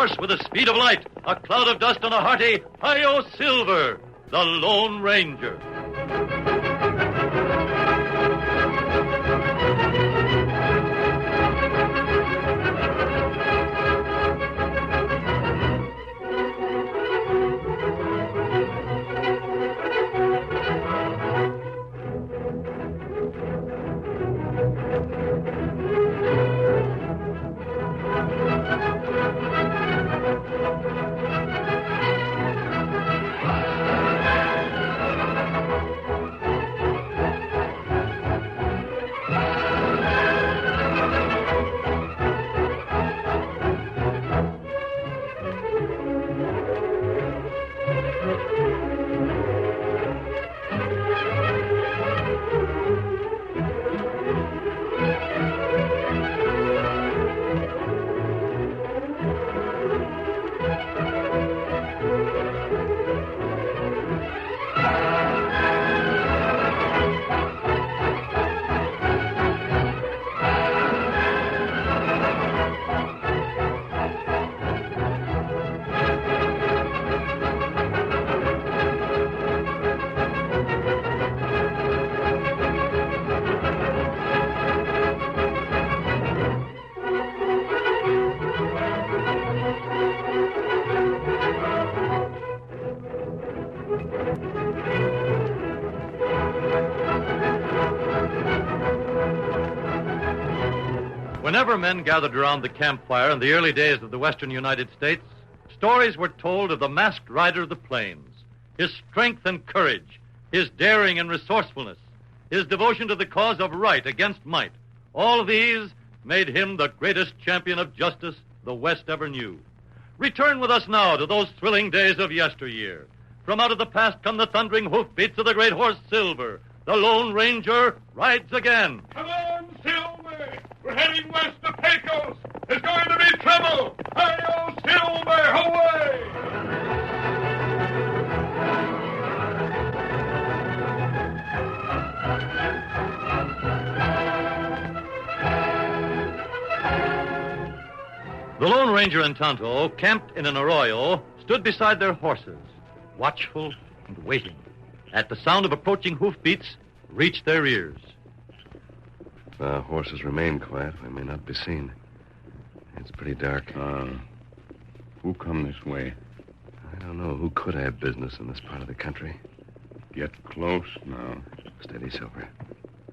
horse with the speed of light, a cloud of dust, and a hearty Hi-Yo Silver, the Lone Ranger. Whenever men gathered around the campfire in the early days of the western United States, stories were told of the masked rider of the plains, his strength and courage, his daring and resourcefulness, his devotion to the cause of right against might. All these made him the greatest champion of justice the West ever knew. Return with us now to those thrilling days of yesteryear. From out of the past come the thundering hoofbeats of the great horse Silver. The Lone Ranger rides again. Come on, Silver! We're heading west to Pecos. There's going to be trouble. Hi-Yo, Silver, away! The Lone Ranger and Tonto, camped in an arroyo, stood beside their horses, watchful and waiting. At the sound of approaching hoofbeats, reached their ears. If the horses remain quiet, we may not be seen. It's pretty dark. Who come this way? I don't know. Who could have business in this part of the country? Get close now. Steady, Silver.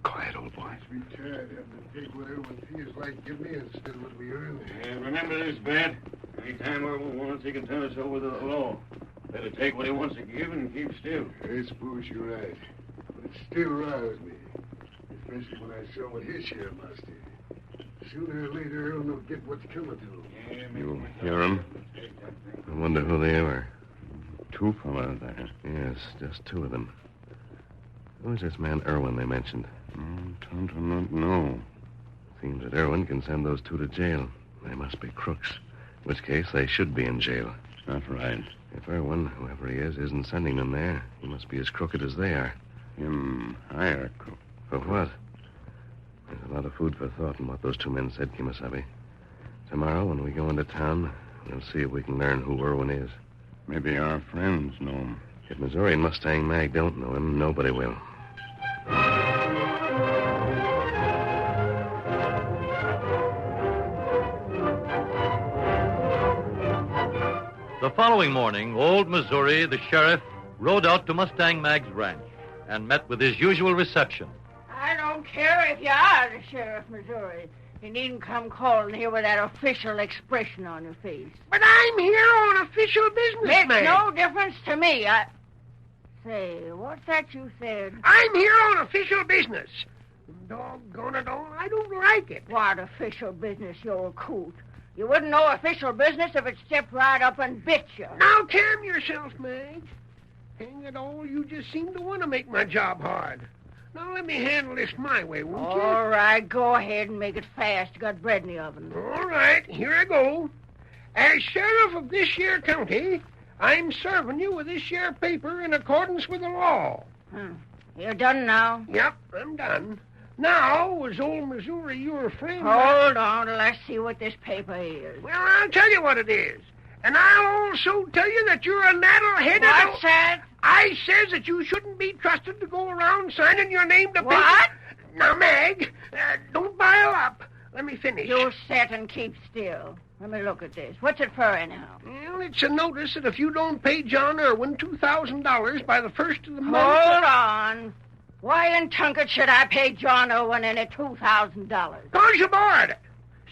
Quiet, old boy. We tried having to take what everyone feels like give me instead of what we earn. And remember this, Bat. Anytime everyone wants, he can turn us over to the law. Better take what he wants to give and keep still. I suppose you're right. But it still roused me. Especially when I saw what his share must do. Sooner or later, Earl will get what's coming to him. You hear him? I wonder who they are. Two fellas there. Yes, just two of them. Who's this man Irwin they mentioned? Tonto not know. Seems that Irwin can send those two to jail. They must be crooks. In which case, they should be in jail. That's right. If Irwin, whoever he is, isn't sending them there, he must be as crooked as they are. Him hire cook. For what? There's a lot of food for thought in what those two men said, Kimasabi. Tomorrow, when we go into town, we'll see if we can learn who Irwin is. Maybe our friends know him. If Missouri and Mustang Mag don't know him, nobody will. The following morning, old Missouri, the sheriff, rode out to Mustang Mag's ranch and met with his usual reception. I don't care if you are the sheriff, Missouri. You needn't come calling here with that official expression on your face. But I'm here on official business, Makes man. no difference to me. Say, what's that you said? I'm here on official business. Doggone it all, I don't like it. What official business, you old coot? You wouldn't know official business if it stepped right up and bit you. Now calm yourself, Mag. Hang it all, you just seem to want to make my job hard. Now let me handle this my way, won't you? All right, go ahead and make it fast. You got bread in the oven. All right, here I go. As sheriff of this here county, I'm serving you with this here paper in accordance with the law. You're done now? Yep, I'm done. Now, is old Missouri your friend? Hold on till I see what this paper is. Well, I'll tell you what it is. And I'll also tell you that you're a naddle-headed... What's that? I says that you shouldn't be trusted to go around signing your name to What? paper. Now, Mag, don't bile up. Let me finish. You sit and keep still. Let me look at this. What's it for, anyhow? Well, it's a notice that if you don't pay John Irwin $2,000 by the first of the month... Hold on. Why in Tunket should I pay John Owen any $2,000? Cause you borrowed it.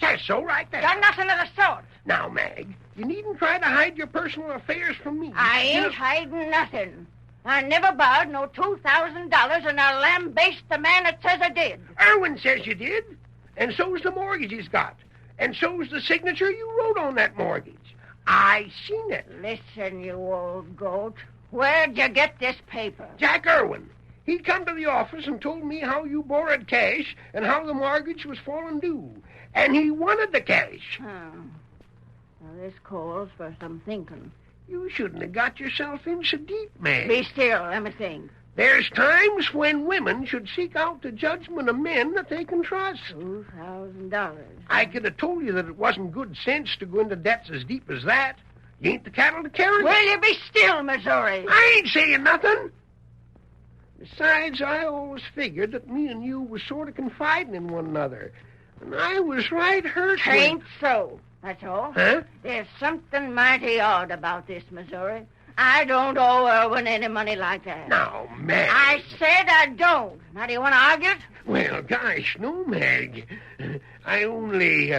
Says so right there. Got nothing of the sort. Now, Mag, you needn't try to hide your personal affairs from me. I ain't hiding nothing. I never borrowed no $2,000, and I'll lambaste the man that says I did. Irwin says you did. And so's the mortgage he's got. And so's the signature you wrote on that mortgage. I seen it. Listen, you old goat. Where'd you get this paper? Jack Irwin. He come to the office and told me how you borrowed cash and how the mortgage was falling due. And he wanted the cash. Oh. Well, this calls for some thinking. You shouldn't have got yourself in so deep, man. Be still. Let me think. There's times when women should seek out the judgment of men that they can trust. $2,000. I could have told you that it wasn't good sense to go into debts as deep as that. You ain't the cattle to carry. Will you be still, Missouri? I ain't saying nothing. Besides, I always figured that me and you was sort of confiding in one another. And I was right hurt. Tain't so. That's all. Huh? There's something mighty odd about this, Missouri. I don't owe Irwin any money like that. Now, Mag. I said I don't. Now, do you want to argue it? Well, gosh, no, Mag. I only...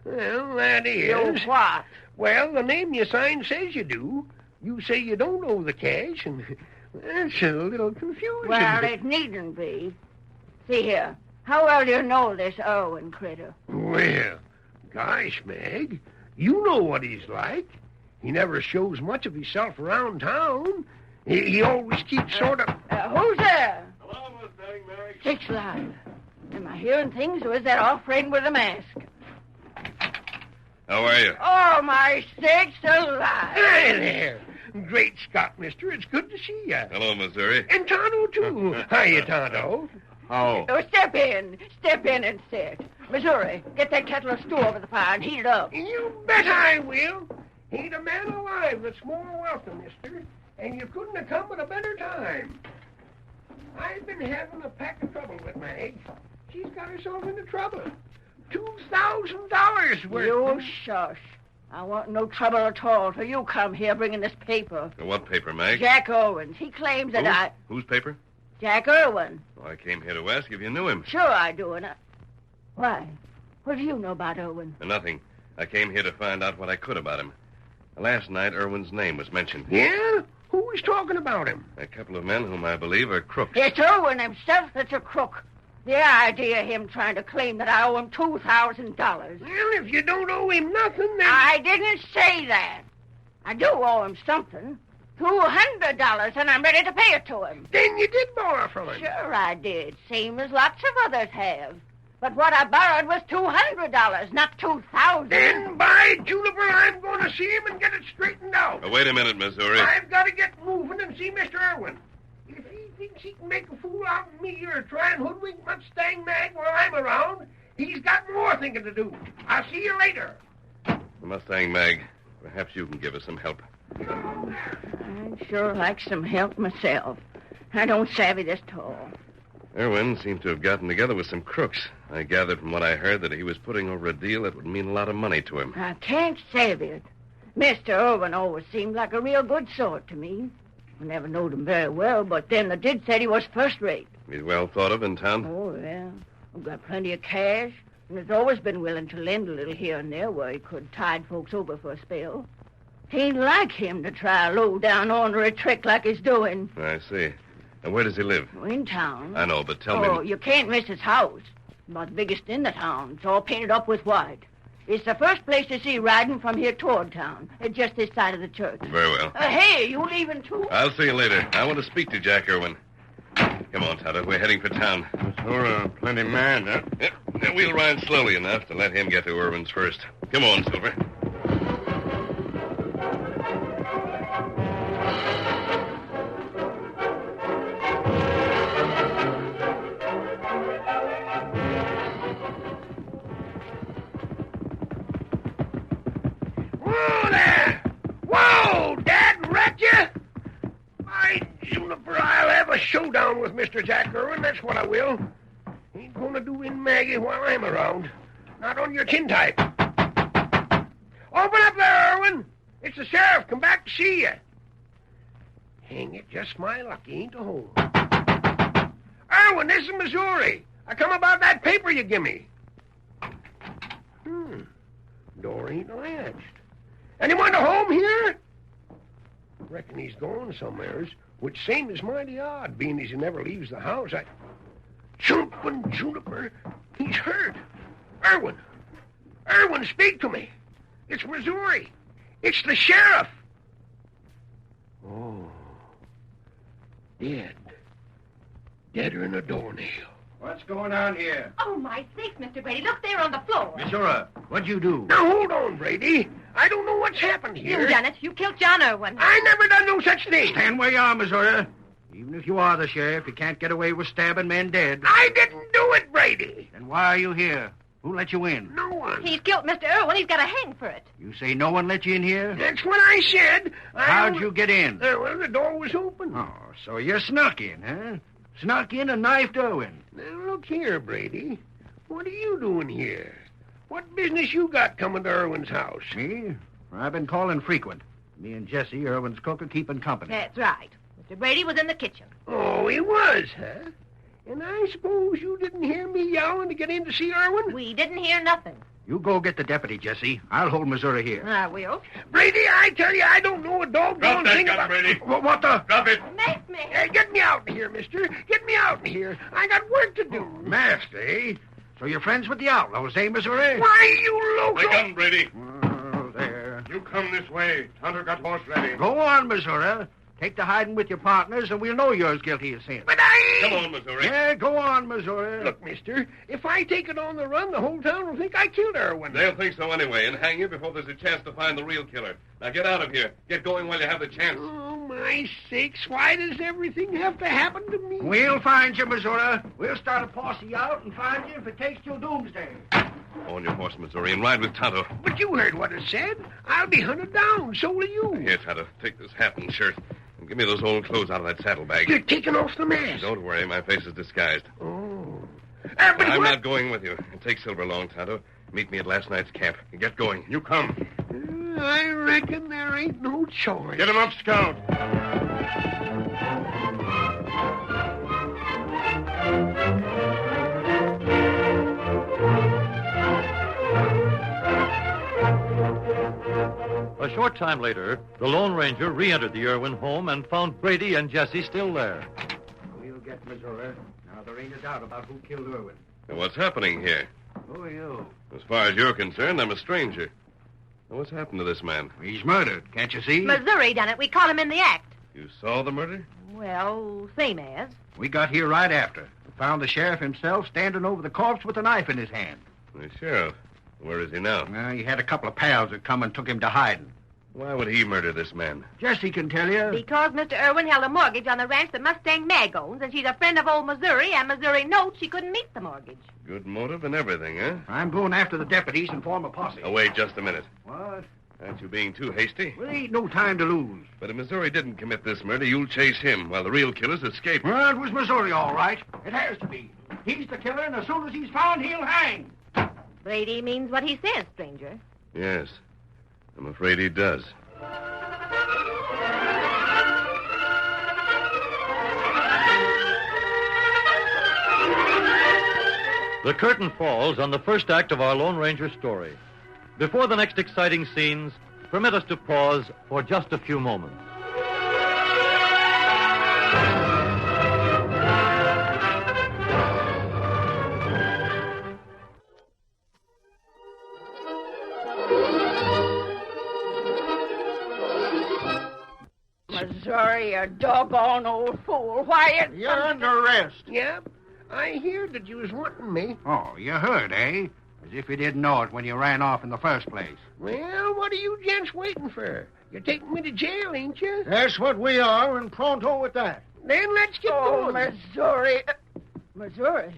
well, that is... You what? Well, the name you signed says you do. You say you don't owe the cash, and that's a little confusing. Well, it needn't be. See here. How well do you know this Irwin critter? Well, gosh, Mag, you know what he's like. He never shows much of himself around town. He always keeps sort of... Who's there? Hello, Mustang Mary. Six Live. Am I hearing things, or is that old friend with a mask? How are you? Oh, my sakes alive. Hey there. Great Scott, mister. It's good to see you. Hello, Missouri. And Tonto, too. Hiya, Tonto. How? Oh, step in. Step in and sit. Missouri, get that kettle of stew over the fire and heat it up. You bet I will. Ain't a man alive that's more welcome, mister. And you couldn't have come at a better time. I've been having a pack of trouble with Mag. She's got herself into trouble. $2,000 worth. You shush. I want no trouble at all till you come here bringing this paper. What paper, Meg? Jack Irwin's. He claims that Whose paper? Jack Irwin. Well, I came here to ask if you knew him. Sure I do, and Why? What do you know about Irwin? Nothing. I came here to find out what I could about him. Last night, Irwin's name was mentioned. Yeah? Who was talking about him? A couple of men whom I believe are crooks. It's Irwin himself that's a crook. The idea of him trying to claim that I owe him $2,000. Well, if you don't owe him nothing, then... I didn't say that. I do owe him something. $200, and I'm ready to pay it to him. Then you did borrow from him. Sure I did, same as lots of others have. But what I borrowed was $200, not $2,000. Then, by Juniper, I'm going to see him and get it straightened out. Wait a minute, Missouri. I've got to get moving and see Mr. Irwin. If he thinks he can make a fool out of me or try and hoodwink Mustang Mag while I'm around, he's got more thinking to do. I'll see you later. Mustang Mag, perhaps you can give us some help. I'd sure like some help myself. I don't savvy this tall. Irwin seemed to have gotten together with some crooks. I gathered from what I heard that he was putting over a deal that would mean a lot of money to him. I can't savvy it. Mr. Irwin always seemed like a real good sort to me. I never knowed him very well, but them that did said he was first rate. He's well thought of in town. Oh, yeah. I've got plenty of cash, and has always been willing to lend a little here and there where he could tide folks over for a spell. It ain't like him to try a low-down ornery trick like he's doing. I see. And where does he live? In town. I know, but tell Oh, me... you can't miss his house. About the biggest in the town. It's all painted up with white. It's the first place to see riding from here toward town. It's just this side of the church. Very well. Hey, you leaving too? I'll see you later. I want to speak to Jack Irwin. Come on, Tonto. We're heading for town. Sure, plenty mad, huh? Yep. We'll ride slowly enough to let him get to Irwin's first. Come on, Silver. Whoa there! Mr. Jack Irwin, that's what I will. Ain't gonna do in Maggie while I'm around. Not on your tintype. Open up there, Irwin. It's the sheriff. Come back to see you. Hang it, just my luck. He ain't to home. Irwin, this is Missouri. I come about that paper you gimme. Door ain't latched. Anyone to home here? Reckon he's gone somewheres, which same is mighty odd, being as he never leaves the house. Jumpin' Juniper, he's hurt. Irwin, speak to me. It's Missouri. It's the sheriff. Oh, dead. Deader than a doornail. What's going on here? Oh, my sakes, Mr. Brady. Look there on the floor. Missouri, what'd you do? Now, hold on, Brady. I don't know what's happened here. You done it. You killed John Irwin. I never done no such thing. Stand where you are, Missouri. Even if you are the sheriff, you can't get away with stabbing men dead. I didn't do it, Brady. Then why are you here? Who let you in? No one. He's killed Mr. Irwin. He's got to hang for it. You say no one let you in here? That's what I said. How'd you get in? Well, the door was open. Oh, so you snuck in, huh? Snuck in and knifed Irwin. Now, look here, Brady. What are you doing here? What business you got coming to Irwin's house? Me? I've been calling frequent. Me and Jesse, Irwin's cook, are keeping company. That's right. Mr. Brady was in the kitchen. Oh, he was, huh? And I suppose you didn't hear me yelling to get in to see Irwin? We didn't hear nothing. You go get the deputy, Jesse. I'll hold Missouri here. I will. Brady, I tell you, I don't know a doggone Drop that thing gun, about... Brady. What the? Drop it. Make me. Hey, get me out of here, mister. Get me out of here. I got work to do. Masked, eh? So you're friends with the outlaws, eh, Missouri? Why, you loco... The gun, Brady. Oh, there. You come this way. Tonto got horse ready. Go on, Missouri. Take to hiding with your partners, and we'll know you're as guilty as sin. But I... Come on, Missouri. Yeah, go on, Missouri. Look, mister, if I take it on the run, the whole town will think I killed Irwin. They'll think so anyway and hang you before there's a chance to find the real killer. Now get out of here. Get going while you have the chance. Oh, my sakes, why does everything have to happen to me? We'll find you, Missouri. We'll start a posse out and find you if it takes till doomsday. On your horse, Missouri, and ride with Tonto. But you heard what it said. I'll be hunted down, so will you. Here, Tonto, take this hat and shirt. And give me those old clothes out of that saddlebag. You're taking off the mask. Don't worry, my face is disguised. Oh. But I'm what- not going with you. Take Silver along, Tonto. Meet me at last night's camp. Get going. You come. I reckon there ain't no choice. Get him up, Scout. A short time later, the Lone Ranger re-entered the Irwin home and found Brady and Jesse still there. We'll get Missouri. Now, there ain't a doubt about who killed Irwin. Now, what's happening here? Who are you? As far as you're concerned, I'm a stranger. Now, what's happened to this man? He's murdered, can't you see? Missouri done it. We caught him in the act. You saw the murder? Well, same as. We got here right after. We found the sheriff himself standing over the corpse with a knife in his hand. The sheriff. Where is he now? Well, he had a couple of pals that come and took him to hiding. Why would he murder this man? Jesse can tell you. Because Mr. Irwin held a mortgage on the ranch that Mustang Mag owns, and she's a friend of old Missouri, and Missouri knows she couldn't meet the mortgage. Good motive and everything, huh? I'm going after the deputies and form a posse. Oh, wait just a minute. What? Aren't you being too hasty? Well, there ain't no time to lose. But if Missouri didn't commit this murder, you'll chase him while the real killers escape. Well, it was Missouri, all right. It has to be. He's the killer, and as soon as he's found, he'll hang. Brady means what he says, stranger. Yes. I'm afraid he does. The curtain falls on the first act of our Lone Ranger story. Before the next exciting scenes, permit us to pause for just a few moments. Missouri, you doggone old fool. Why, You're under arrest. Yep. I hear that you was wanting me. Oh, you heard, eh? As if you didn't know it when you ran off in the first place. Well, what are you gents waiting for? You're taking me to jail, ain't you? That's what we are, and pronto with that. Then let's get Oh, going. Missouri. Missouri?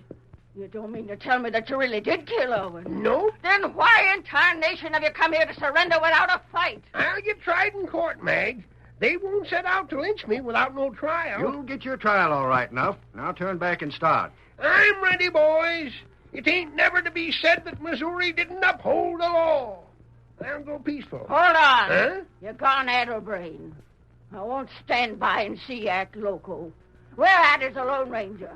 You don't mean to tell me that you really did kill Owen? Nope. Then why in tarnation have you come here to surrender without a fight? I'll get tried in court, Mag. They won't set out to lynch me without no trial. You'll get your trial all right enough. Now turn back and start. I'm ready, boys. It ain't never to be said that Missouri didn't uphold the law. I'll go peaceful. Hold on. Huh? You're gone addle-brain. I won't stand by and see you act loco. Where at is the Lone Ranger?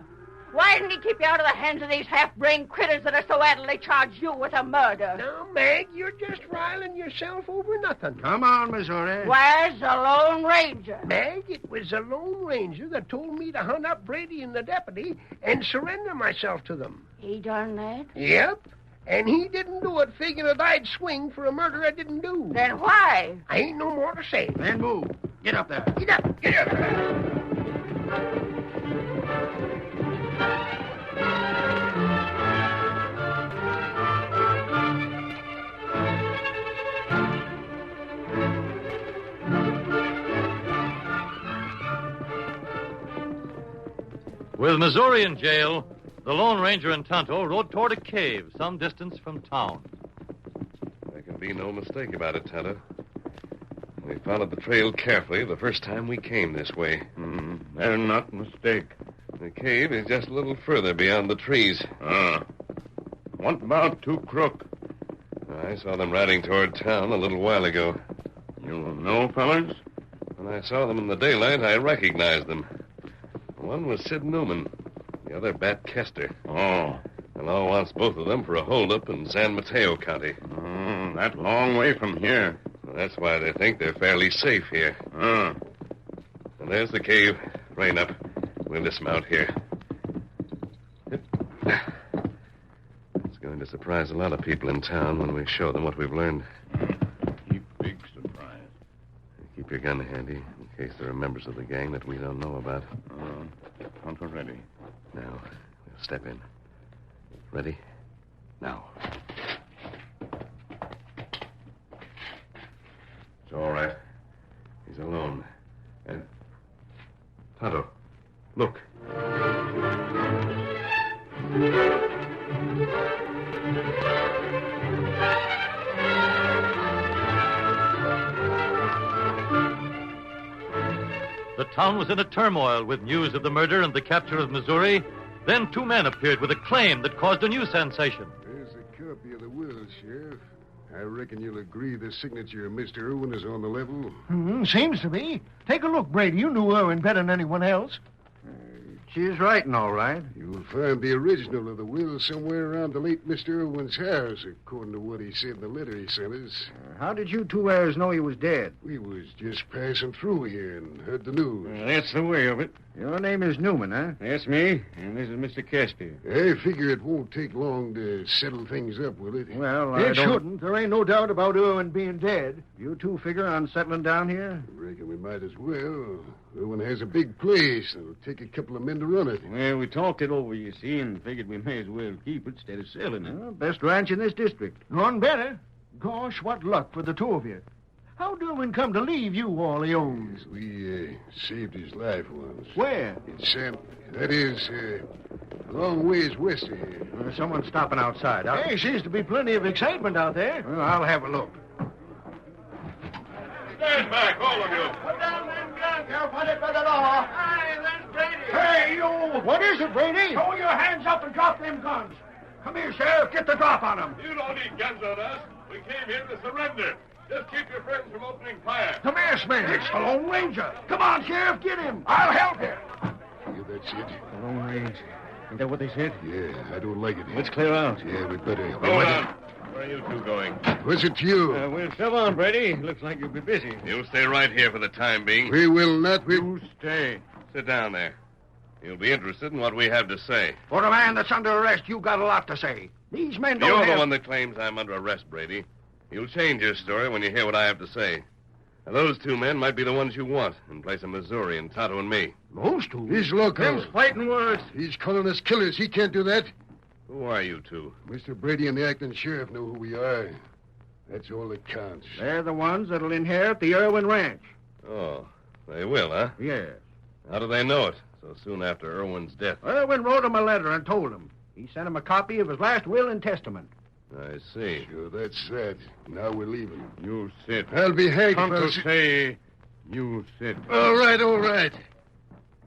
Why didn't he keep you out of the hands of these half-brained critters that are so adamantly charged you with a murder? Now, Mag, you're just riling yourself over nothing. Come on, Missouri. Where's the Lone Ranger? Mag, it was the Lone Ranger that told me to hunt up Brady and the deputy and surrender myself to them. He done that? Yep. And he didn't do it figuring that I'd swing for a murder I didn't do. Then why? I ain't no more to say. Then move. Get up there. Get up! Get up! With Missouri in jail, the Lone Ranger and Tonto rode toward a cave some distance from town. There can be no mistake about it, Tonto. We followed the trail carefully the first time we came this way. They're not mistake. The cave is just a little further beyond the trees. What about Two Crook? I saw them riding toward town a little while ago. You know, fellas? When I saw them in the daylight, I recognized them. One was Sid Newman, the other Bat Kester. Oh. The law wants both of them for a holdup in San Mateo County. That long way from here. Well, that's why they think they're fairly safe here. And there's the cave. Rain up. We'll dismount here. It's going to surprise a lot of people in town when we show them what we've learned. Big surprise. Keep your gun handy in case there are members of the gang that we don't know about. Tonto ready. Now, we'll step in. Ready? Now. It's all right. He's alone. And... Tonto, look. The town was in a turmoil with news of the murder and the capture of Missouri. Then two men appeared with a claim that caused a new sensation. There's a copy of the will, Sheriff. I reckon you'll agree the signature of Mr. Irwin is on the level. Seems to be. Take a look, Brady. You knew Irwin better than anyone else. She's writing, all right. You'll find the original of the will somewhere around the late Mr. Irwin's house, according to what he said in the letter he sent us. How did you two heirs know he was dead? We was just passing through here and heard the news. That's the way of it. Your name is Newman, huh? That's me, and this is Mr. Kester. I figure it won't take long to settle things up, will it? Well, It shouldn't. There ain't no doubt about Irwin being dead. You two figure on settling down here? Reckon we might as well. Irwin has a big place. It'll take a couple of men to run it. Well, we talked it over, you see, and figured we may as well keep it instead of selling it. Well, best ranch in this district. None better. Gosh, what luck for the two of you. How'd Irwin come to leave you all he owns? We saved his life once. Where? In San... That is, a long ways west of here. Someone's stopping outside. Hey, seems to be plenty of excitement out there. Well, I'll have a look. Stand back, all of you. Put down them guns. You're wanted by the law. Hey, that's Brady. Hey, you. What is it, Brady? Throw your hands up and drop them guns. Come here, Sheriff. Get the drop on them. You don't need guns on us. We came here to surrender. Just keep your friends from opening fire. The masked man. It's the Lone Ranger. Come on, Sheriff. Get him. I'll help you. Yeah, that's it. The Lone Range. Is that what they said? Yeah, I don't like it. Let's clear out. Yeah, we'd better. Hold on. Where are you two going? What's it to you? We'll shove on, Brady. Looks like you'll be busy. You'll stay right here for the time being. We will not. You stay. Sit down there. You'll be interested in what we have to say. For a man that's under arrest, you've got a lot to say. These men don't You're have... the one that claims I'm under arrest, Brady. You'll change your story when you hear what I have to say. Now, those two men might be the ones you want in place of Missouri and Tonto and me. Those two? He's local. Them's fighting words. He's calling us killers. He can't do that. Who are you two? Mr. Brady and the acting sheriff know who we are. That's all that counts. They're the ones that'll inherit the Irwin Ranch. Oh, they will, huh? Yes. How do they know it so soon after Irwin's death? Irwin wrote him a letter and told him. He sent him a copy of his last will and testament. I see. Sure, that's that. Now we're leaving. You sit. I'll be hanged if Tonto I'll... say You said... All right, all right.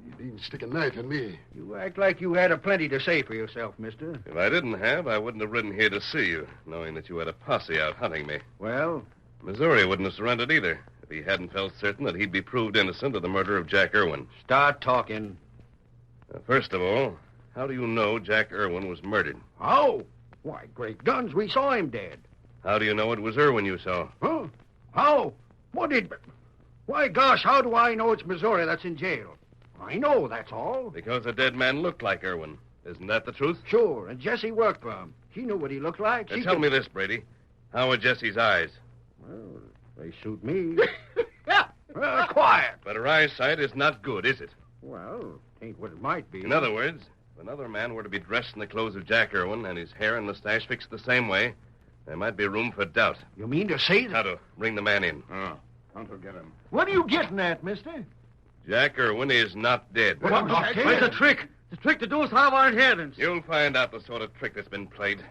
You needn't stick a knife in me. You act like you had a plenty to say for yourself, mister. If I didn't have, I wouldn't have ridden here to see you, knowing that you had a posse out hunting me. Well, Missouri wouldn't have surrendered either if he hadn't felt certain that he'd be proved innocent of the murder of Jack Irwin. start talking. First of all, how do you know Jack Irwin was murdered? How? Why, great guns, we saw him dead. How do you know it was Irwin you saw? Huh? How? What did... Why, gosh, how do I know it's Missouri that's in jail? I know, that's all. Because the dead man looked like Irwin. Isn't that the truth? Sure, and Jessie worked for him. She knew what he looked like. Now, tell me this, Brady. How were Jesse's eyes? Well, they suit me. Quiet. But her eyesight is not good, is it? Well, ain't what it might be. In other words, if another man were to be dressed in the clothes of Jack Irwin and his hair and mustache fixed the same way, there might be room for doubt. You mean to say that... Tonto, bring the man in. Oh, Tonto, get him. What are you getting at, mister? Jack Irwin is not dead. What? It's a trick. The trick to do is have our inheritance. You'll find out the sort of trick that's been played.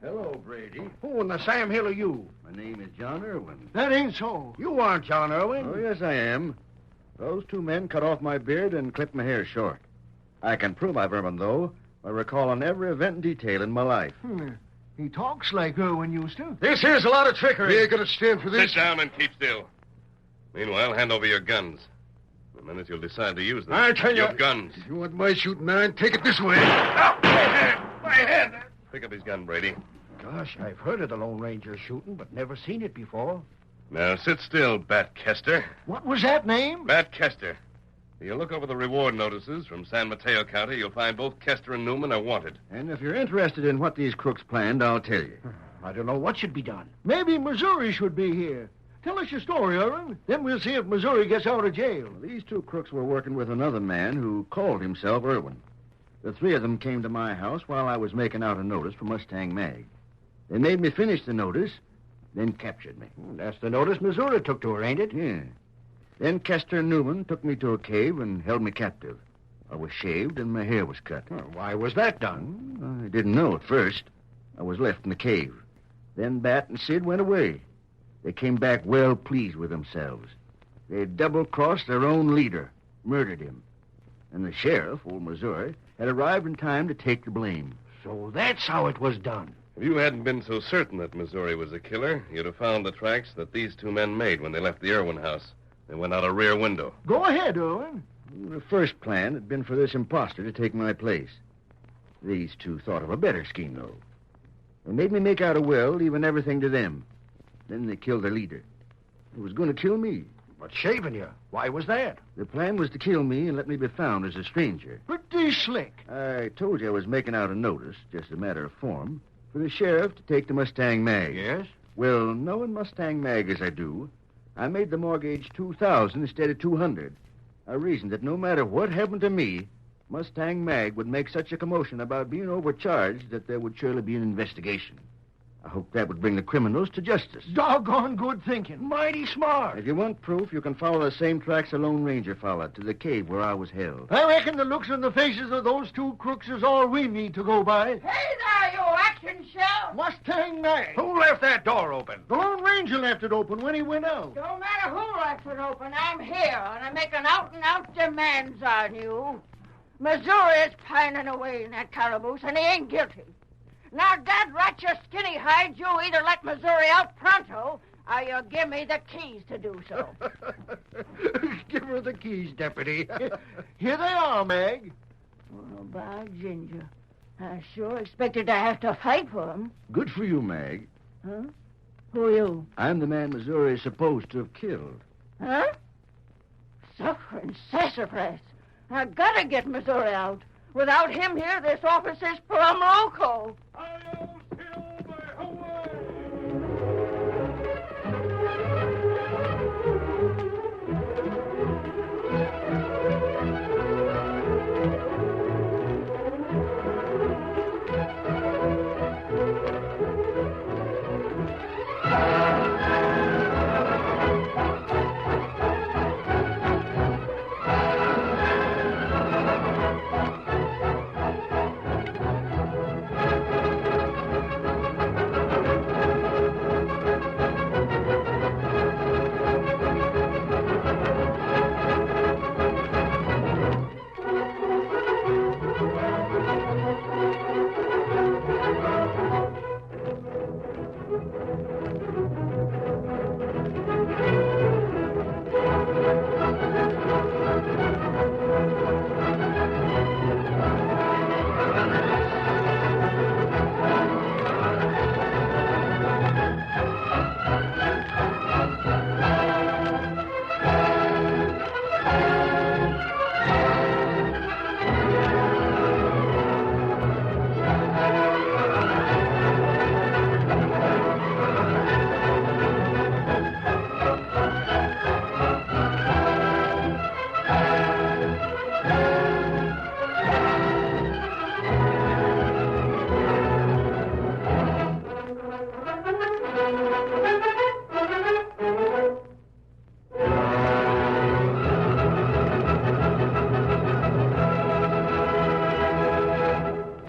Hello, Brady. Who in the Sam Hill are you? My name is John Irwin. That ain't so. You aren't John Irwin. Oh, yes, I am. Those two men cut off my beard and clipped my hair short. I can prove I've Irwin, though, by recalling every event in detail in my life. He talks like Irwin used to. This here's a lot of trickery. We ain't gonna stand for this. Sit down and keep still. Meanwhile, hand over your guns. The minute you'll decide to use them. I tell you... Your guns. If you want my shooting iron, take it this way. My hand. Pick up his gun, Brady. Gosh, I've heard of the Lone Ranger shooting, but never seen it before. Now, sit still, Bat Kester. What was that name? Bat Kester. If you look over the reward notices from San Mateo County, you'll find both Kester and Newman are wanted. And if you're interested in what these crooks planned, I'll tell you. I don't know what should be done. Maybe Missouri should be here. Tell us your story, Irwin. Then we'll see if Missouri gets out of jail. These two crooks were working with another man who called himself Irwin. The three of them came to my house while I was making out a notice for Mustang Mag. They made me finish the notice, then captured me. That's the notice Missouri took to her, ain't it? Yeah. Then Kester and Newman took me to a cave and held me captive. I was shaved and my hair was cut. Why was that done? I didn't know at first. I was left in the cave. Then Bat and Sid went away. They came back well pleased with themselves. They double-crossed their own leader, murdered him. And the sheriff, old Missouri, had arrived in time to take the blame. So that's how it was done. If you hadn't been so certain that Missouri was the killer, you'd have found the tracks that these two men made when they left the Irwin house. They went out a rear window. Go ahead, Irwin. The first plan had been for this imposter to take my place. These two thought of a better scheme, though. They made me make out a will, leaving everything to them. Then they killed their leader. It was going to kill me. But shaving you, why was that? The plan was to kill me and let me be found as a stranger. Pretty slick. I told you I was making out a notice, just a matter of form, for the sheriff to take the Mustang Mag. Yes? Well, knowing Mustang Mag as I do, I made the mortgage $2,000 instead of $200. I reasoned that no matter what happened to me, Mustang Mag would make such a commotion about being overcharged that there would surely be an investigation. I hoped that would bring the criminals to justice. Doggone good thinking. Mighty smart. If you want proof, you can follow the same tracks the Lone Ranger followed to the cave where I was held. I reckon the looks on the faces of those two crooks is all we need to go by. Hey there, you action shell! Mustang Mag. Who left that door open? The Lone Ranger left it open when he went out. No matter who left it open, I'm here, and I'm making out-and-out demands on you. Missouri is pining away in that calaboose, and he ain't guilty. Now, Dad, rat your skinny hide, you either let Missouri out pronto, or you give me the keys to do so. Give her the keys, Deputy. Here they are, Mag. Oh, by ginger. I sure expected to have to fight for them. Good for you, Mag. Huh? Who are you? I'm the man Missouri is supposed to have killed. Huh? Suffering sassafras. I gotta get Missouri out. Without him here, this office is plumb loco.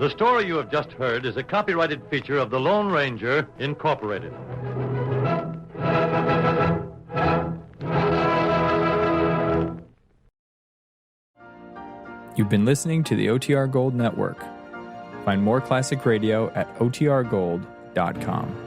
The story you have just heard is a copyrighted feature of the Lone Ranger, Incorporated. You've been listening to the OTR Gold Network. Find more classic radio at otrgold.com.